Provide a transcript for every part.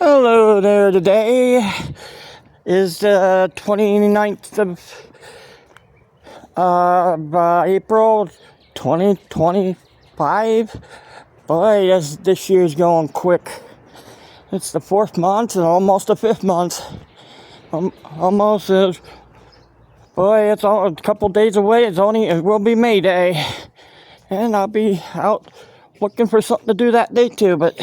Hello there, today is the 29th of April 2025. Boy, this year's going quick. It's the 4th month and almost the 5th month. Almost is. Boy, it's all a couple days away. It will be May Day. And I'll be out looking for something to do that day too, but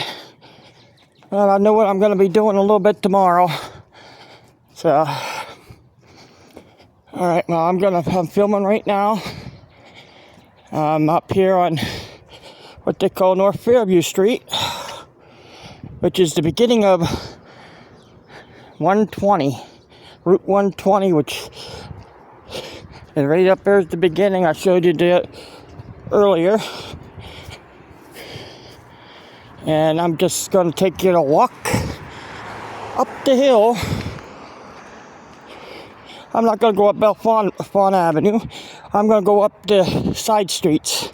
I know what I'm going to be doing a little bit tomorrow. So, alright, well, I'm filming right now. I'm up here on what they call North Fairview Street, which is the beginning of 120, Route 120, which is right up there at the beginning. I showed you that earlier. And I'm just going to take you to walk up the hill. I'm not going to go up Bellefonte Avenue. I'm going to go up the side streets.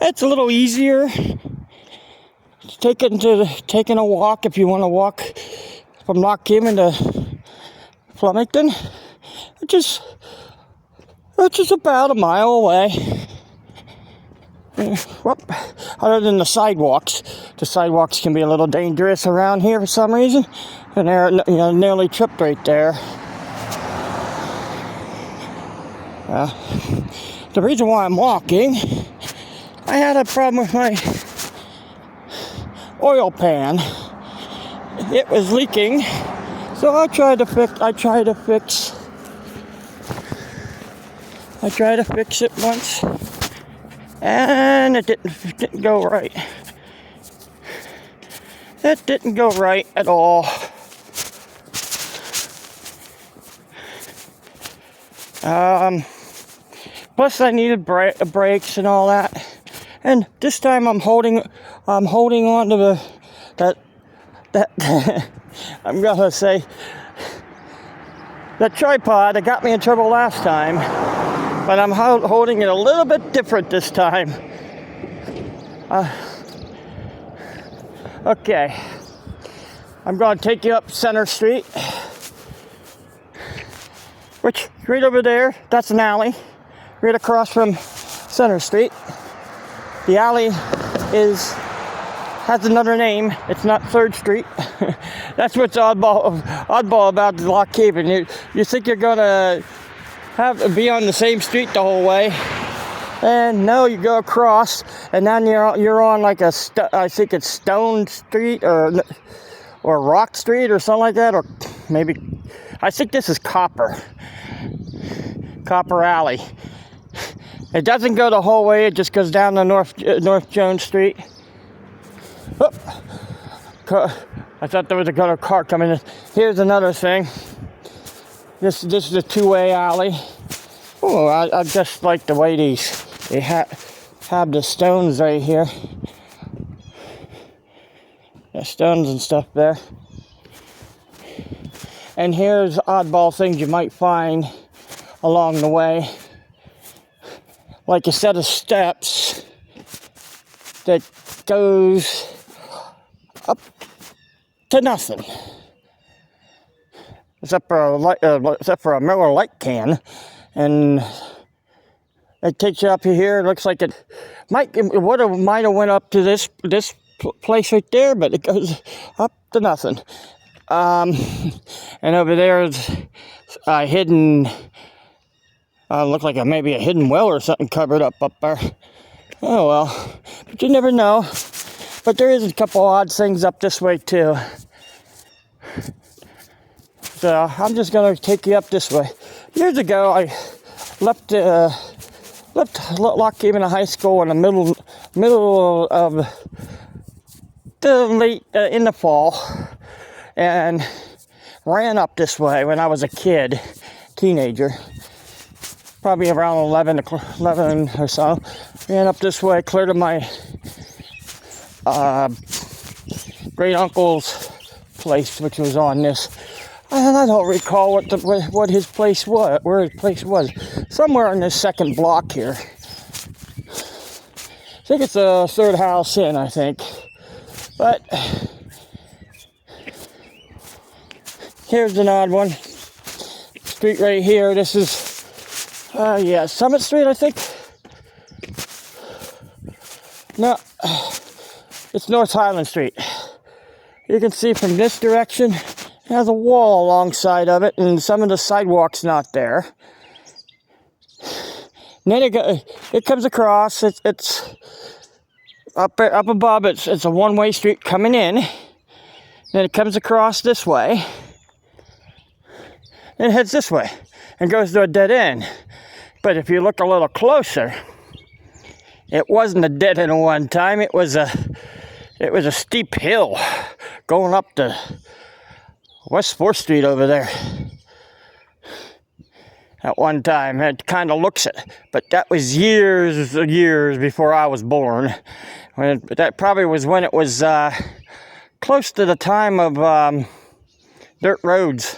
It's a little easier. Taking a walk if you want to walk from Lock Haven to Flemington, which is about a mile away. Other than the sidewalks. The sidewalks can be a little dangerous around here for some reason. And they're nearly tripped right there. The reason why I'm walking, I had a problem with my oil pan. It was leaking, so I tried to fix it once, and it didn't go right. It didn't go right at all. Plus I needed brakes and all that. And this time I'm holding on to that I'm gonna say that tripod that got me in trouble last time, but I'm holding it a little bit different this time. Okay, I'm going to take you up Center Street, which right over there, that's an alley, right across from Center Street. The alley has another name. It's not 3rd Street. That's what's oddball about the Lock Haven. You think you're going to be on the same street the whole way. And no, you go across, and then you're on like I think it's Stone Street or Rock Street or something like that, or maybe I think this is Copper Alley. It doesn't go the whole way; it just goes down to North Jones Street. Oh, I thought there was another car coming in. Here's another thing. This is a 2-way alley. Oh, I just like the way they have the stones right here. The stones and stuff there. And here's oddball things you might find along the way. Like a set of steps that goes up to nothing. Except for a Miller Lite can. And it takes you up here. It looks like it might have went up to this place right there, but it goes up to nothing. And over there is a hidden, look like maybe a hidden well or something covered up there. Oh well, but you never know. But there is a couple odd things up this way too. So I'm just gonna take you up this way. Years ago, I left Lock Haven High School in the middle of in the fall, and ran up this way when I was a teenager, probably around 11 or so. Ran up this way, clear to my great uncle's place, which was on this. And I don't recall what his place was, where his place was. Somewhere in this second block here. I think it's the 3rd house in, I think. But Here's an odd one. Street right here. This is, Summit Street, I think. No, it's North Highland Street. You can see from this direction, it has a wall alongside of it, and some of the sidewalk's not there. And then it comes across. It's up above. It's a one-way street coming in. Then it comes across this way, and it heads this way, and goes to a dead end. But if you look a little closer, it wasn't a dead end at one time. It was a steep hill going up to West 4th Street over there. At one time, it kind of looks it, but that was years before I was born. That probably was when it was close to the time of dirt roads.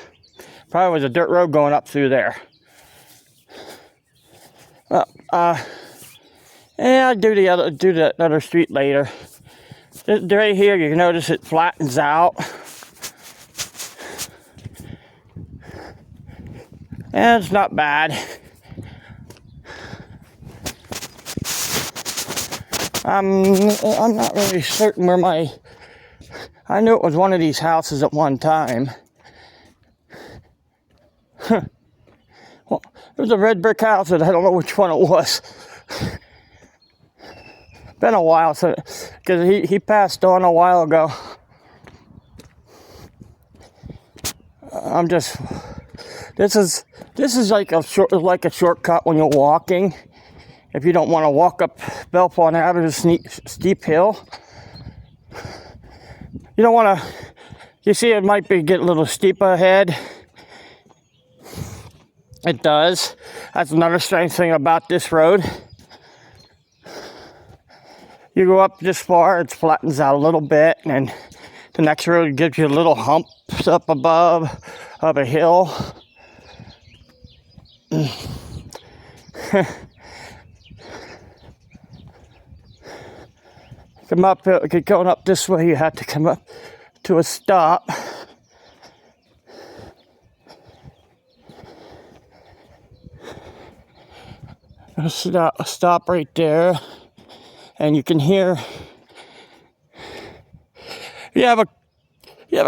Probably was a dirt road going up through there. I'll do the other street later. Right here, you can notice it flattens out. And it's not bad. I'm not really certain where I knew it was one of these houses at one time. Well, it was a red brick house, and I don't know which one it was. Been a while, because he passed on a while ago. This is like a shortcut when you're walking. If you don't want to walk up Bellefonte Ave, a steep hill. You don't want to. You see, it might get a little steep ahead. It does. That's another strange thing about this road. You go up this far, it flattens out a little bit, and the next road gives you a little humps up above of a hill. Come up, going up this way, you have to come up to a stop. A stop right there, and you can hear. You have a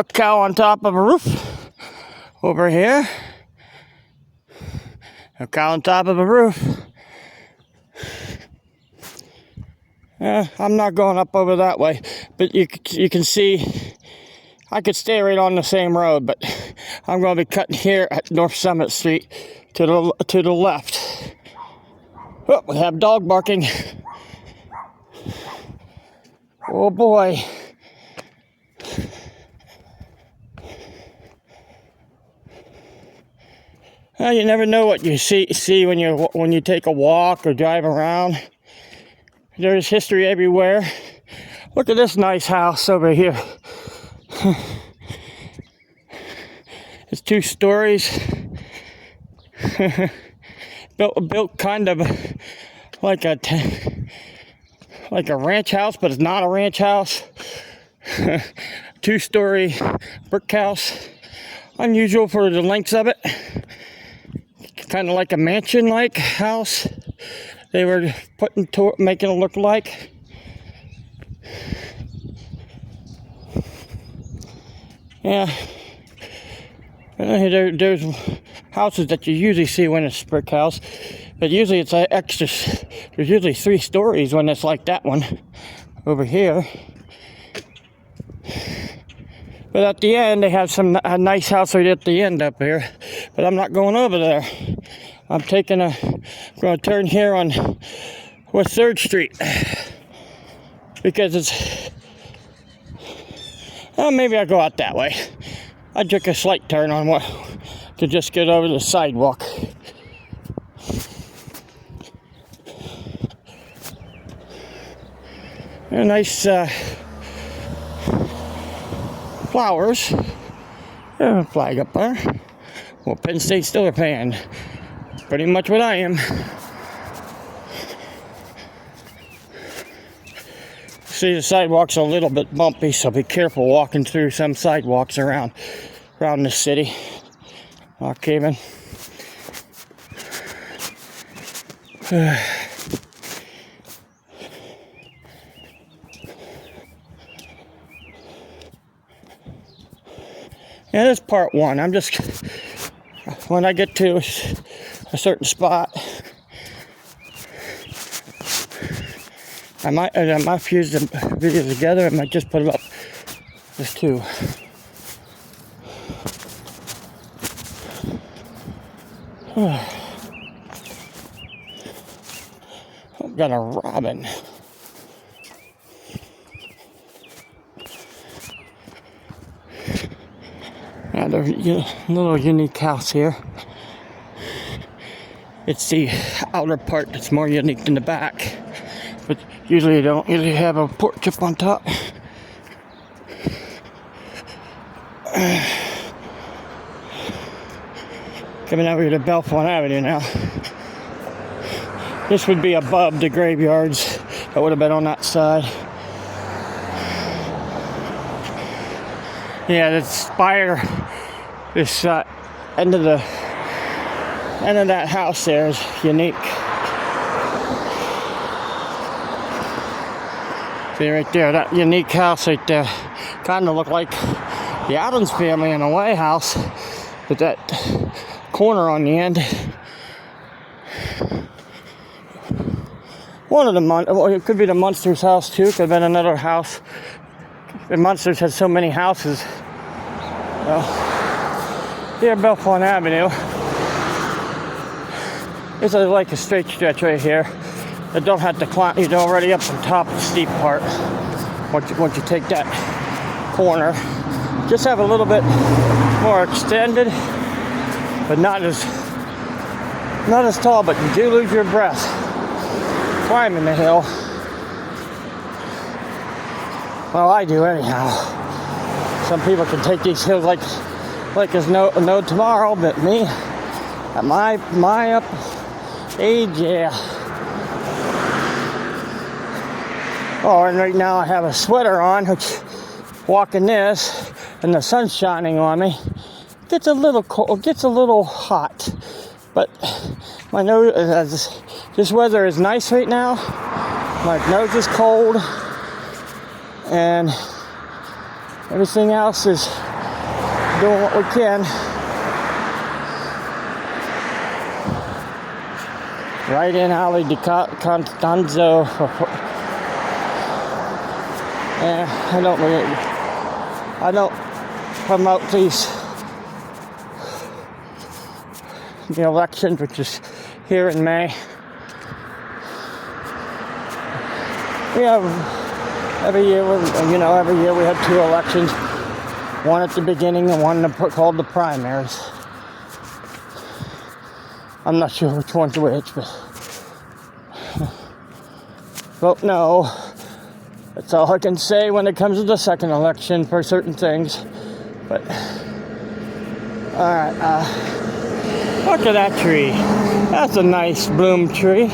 cow on top of a roof over here. A cow on top of a roof. I'm not going up over that way, but you can see. I could stay right on the same road, but I'm going to be cutting here at North Summit Street to the left. Oh, we have dog barking. Oh boy. Well, you never know what you see when you take a walk or drive around. There's history everywhere. Look at this nice house over here. It's 2 stories. built kind of like a ranch house, but it's not a ranch house. 2-story brick house. Unusual for the lengths of it. Kind of like a mansion-like house. They were making it look like. Yeah. There's houses that you usually see when it's a brick house, but usually it's extra. There's usually 3 stories when it's like that one over here. But at the end, they have a nice house right at the end up here. But I'm not going over there. I'm going to turn here on West 3rd Street. Because it's, well, maybe I'll go out that way. I took a slight turn on to just get over the sidewalk. A nice flowers. A flag up there. Well, Penn State still a fan. Pretty much what I am. See, the sidewalk's a little bit bumpy, so be careful walking through some sidewalks around around the city. Lock Haven. Yeah, that's part one. I'm just, when I get to a certain spot, I might fuse the videos together. I might just put it up as two. I've got a robin. Another little unique house here. It's the outer part that's more unique than the back. But usually you don't usually have a porch up on top. Coming over here to Bellefonte Avenue now. This would be above the graveyards. That would have been on that side. Yeah, the spire, this end of that house there is unique. See right there, that unique house right there, kind of looked like the Adams family in a way house, but that corner on the end. One of the it could be the Munsters house too. Could have been another house. The Munsters had so many houses. Well, here, Bellefonte Avenue. It's like a straight stretch right here. You don't have to climb. You're already up on top of the steep part. Once you take that corner, just have a little bit more extended, but not as tall. But you do lose your breath climbing the hill. Well, I do anyhow. Some people can take these hills like there's no tomorrow, but me, at my up age, yeah. Oh, and right now I have a sweater on, which walking this, and the sun's shining on me. It gets a little cold, gets a little hot, but my nose, this weather is nice right now. My nose is cold, and everything else is doing what we can. Right in Alley di Constanzo. I don't promote these the elections, which is here in May. We have every year we have two elections, one at the beginning and one called the primaries. I'm not sure which one's which, but vote no. That's all I can say when it comes to the second election for certain things. But alright, look at that tree. That's a nice bloom tree.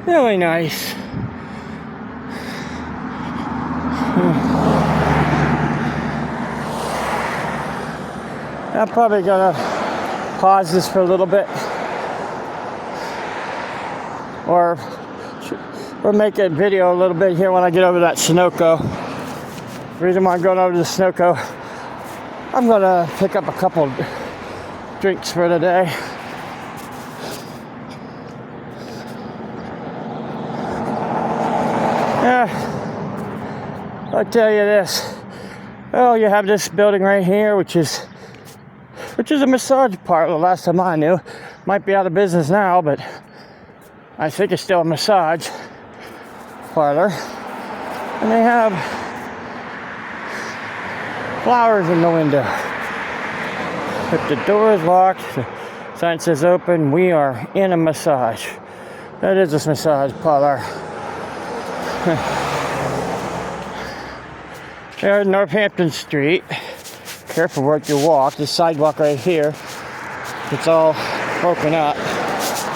Really nice. I'm probably gonna pause this for a little bit, or make a video a little bit here when I get over that Sunoco. The reason why I'm going over to the Sunoco, I'm gonna pick up a couple drinks for today. Yeah, I'll tell you this. Well, you have this building right here, which is a massage parlor. Last time I knew, might be out of business now, but I think it's still a massage parlor. And they have flowers in the window. But the door is locked. The sign says open. We are in a massage. That is a massage parlor. There's Northampton Street. Careful where you walk. This sidewalk right here, it's all broken up.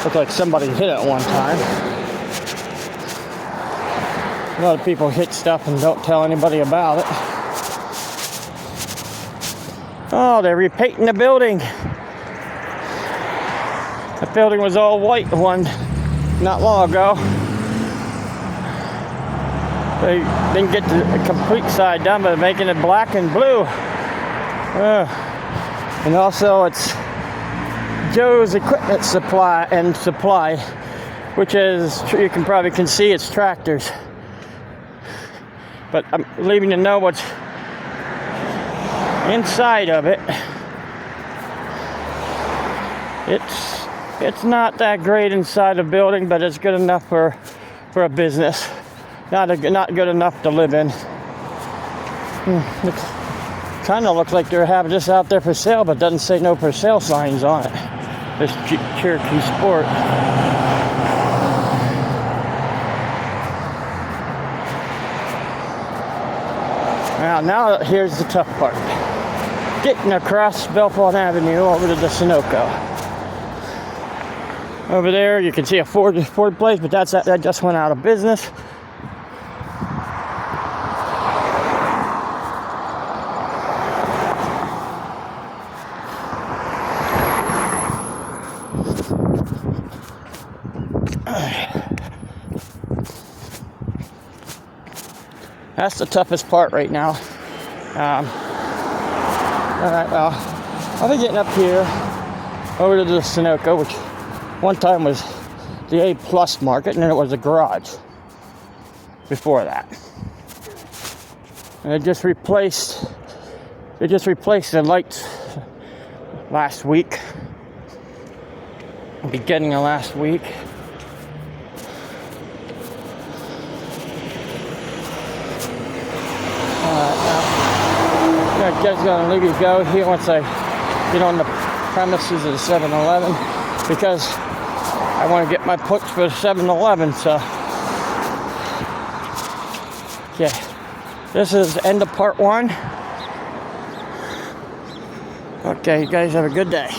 Looks like somebody hit it one time. A lot of people hit stuff and don't tell anybody about it. Oh, they're repainting the building. The building was all white one not long ago. They didn't get the complete side done, but making it black and blue. And also it's Joe's Equipment Supply, which is, you can see it's tractors. But I'm leaving to know what's inside of it. It's not that great inside the building, but it's good enough for a business. Not good enough to live in. It kind of looks like they're having this out there for sale, but doesn't say no for sale signs on it. This Cherokee Sport. Now here's the tough part. Getting across Bellefonte Avenue over to the Sunoco. Over there you can see a Ford place, but that just went out of business. That's the toughest part right now. Alright, well, I'll be getting up here over to the Sunoco, which one time was the A+ market, and then it was a garage before that. And they just replaced the lights last week, beginning of last week. I'm just going to leave you go here once I get on the premises of the 7-Eleven, because I want to get my puts for the 7-Eleven. So, yeah, this is the end of part 1. Okay, you guys have a good day.